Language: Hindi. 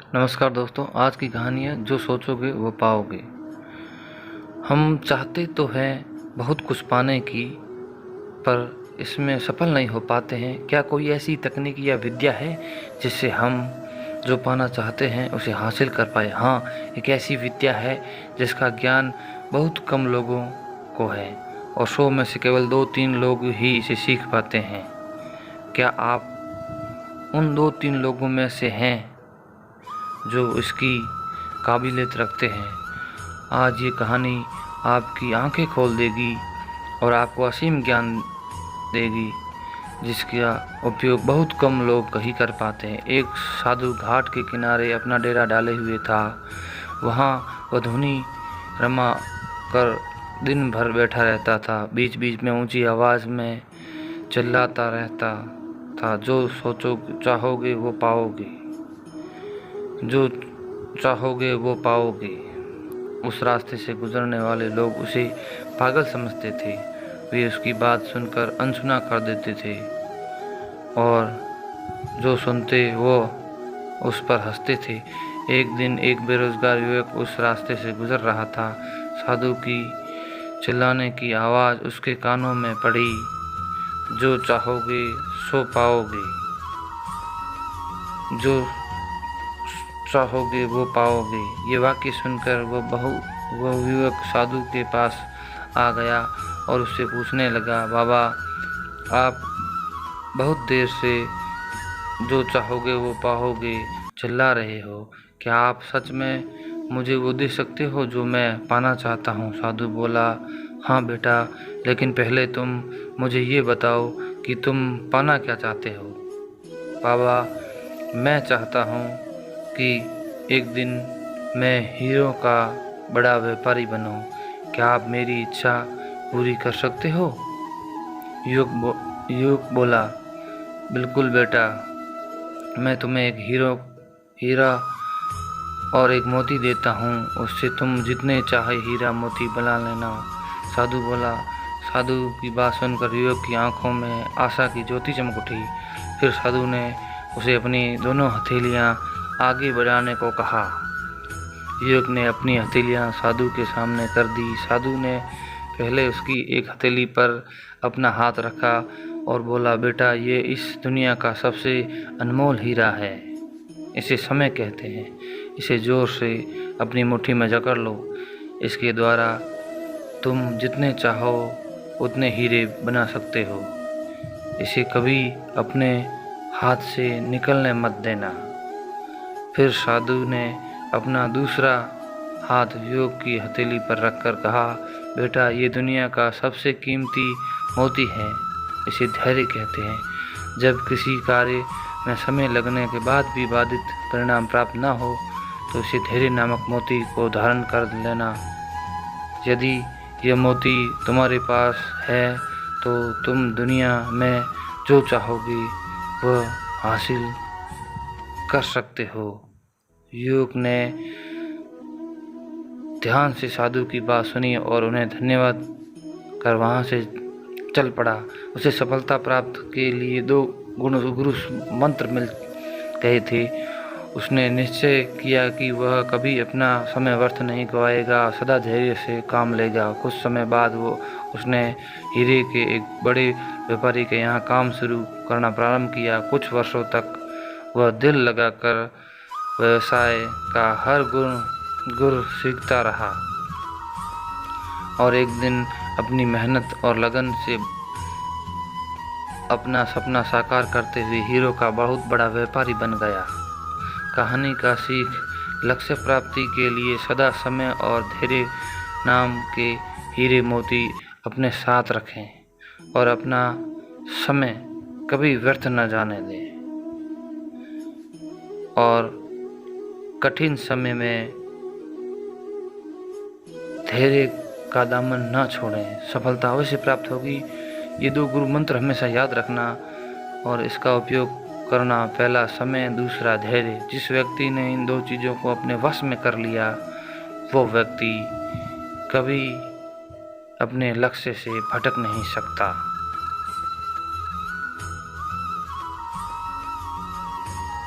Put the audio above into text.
नमस्कार दोस्तों, आज की कहानी है जो सोचोगे वो पाओगे। हम चाहते तो हैं बहुत कुछ पाने की, पर इसमें सफल नहीं हो पाते हैं। क्या कोई ऐसी तकनीक या विद्या है जिससे हम जो पाना चाहते हैं उसे हासिल कर पाए? हाँ, एक ऐसी विद्या है जिसका ज्ञान बहुत कम लोगों को है और 100 में से केवल 2-3 लोग ही इसे सीख पाते हैं। क्या आप उन 2-3 लोगों में से हैं जो इसकी काबिलियत रखते हैं? आज ये कहानी आपकी आंखें खोल देगी और आपको असीम ज्ञान देगी जिसका उपयोग बहुत कम लोग ही कर पाते हैं। एक साधु घाट के किनारे अपना डेरा डाले हुए था। वहाँ वह धुनी रमा कर दिन भर बैठा रहता था। बीच बीच में ऊंची आवाज़ में चिल्लाता रहता था, जो चाहोगे वो पाओगे, जो चाहोगे वो पाओगे। उस रास्ते से गुजरने वाले लोग उसे पागल समझते थे। वे उसकी बात सुनकर अनसुना कर देते थे और जो सुनते वो उस पर हंसते थे। एक दिन एक बेरोजगार युवक उस रास्ते से गुजर रहा था। साधु की चिल्लाने की आवाज़ उसके कानों में पड़ी, जो चाहोगे सो पाओगे, जो चाहोगे वो पाओगे। ये वाक्य सुनकर वो युवक साधु के पास आ गया और उससे पूछने लगा, बाबा, आप बहुत देर से जो चाहोगे वो पाओगे चिल्ला रहे हो। क्या आप सच में मुझे वो दे सकते हो जो मैं पाना चाहता हूँ? साधु बोला, हाँ बेटा, लेकिन पहले तुम मुझे ये बताओ कि तुम पाना क्या चाहते हो? बाबा, मैं चाहता हूँ कि एक दिन मैं हीरो का बड़ा व्यापारी बनूं। क्या आप मेरी इच्छा पूरी कर सकते हो? युवक बोला, बिल्कुल बेटा, मैं तुम्हें एक हीरा और एक मोती देता हूँ। उससे तुम जितने चाहे हीरा मोती बना लेना। साधु बोला। साधु की बात सुनकर युवक की आंखों में आशा की ज्योति चमक उठी। फिर साधु ने उसे अपनी दोनों हथेलियाँ आगे बढ़ाने को कहा। युवक ने अपनी हथेलियाँ साधु के सामने कर दी। साधु ने पहले उसकी एक हथेली पर अपना हाथ रखा और बोला, बेटा, ये इस दुनिया का सबसे अनमोल हीरा है। इसे समय कहते हैं। इसे जोर से अपनी मुट्ठी में जकड़ लो। इसके द्वारा तुम जितने चाहो उतने हीरे बना सकते हो। इसे कभी अपने हाथ से निकलने मत देना। फिर साधु ने अपना दूसरा हाथ युवक की हथेली पर रखकर कहा, बेटा, ये दुनिया का सबसे कीमती मोती है। इसे धैर्य कहते हैं। जब किसी कार्य में समय लगने के बाद भी बाधित परिणाम प्राप्त न हो तो इसे धैर्य नामक मोती को धारण कर लेना। यदि यह मोती तुम्हारे पास है तो तुम दुनिया में जो चाहोगे वह हासिल कर सकते हो। युवक ने ध्यान से साधु की बात सुनी और उन्हें धन्यवाद कर वहाँ से चल पड़ा। उसे सफलता प्राप्त के लिए 2 गुरु मंत्र मिल गए थे। उसने निश्चय किया कि वह कभी अपना समय व्यर्थ नहीं गवाएगा, सदा धैर्य से काम लेगा। कुछ समय बाद उसने हीरे के एक बड़े व्यापारी के यहाँ काम शुरू करना प्रारंभ किया। कुछ वर्षों तक वह दिल लगाकर व्यवसाय का हर गुर सीखता रहा और एक दिन अपनी मेहनत और लगन से अपना सपना साकार करते हुए हीरो का बहुत बड़ा व्यापारी बन गया। कहानी का सीख, लक्ष्य प्राप्ति के लिए सदा समय और धैर्य नाम के हीरे मोती अपने साथ रखें और अपना समय कभी व्यर्थ न जाने दें और कठिन समय में धैर्य का दामन न छोड़ें। सफलता अवश्य प्राप्त होगी। ये 2 गुरु मंत्र हमेशा याद रखना और इसका उपयोग करना। पहला समय, दूसरा धैर्य। जिस व्यक्ति ने इन 2 चीज़ों को अपने वश में कर लिया वो व्यक्ति कभी अपने लक्ष्य से भटक नहीं सकता।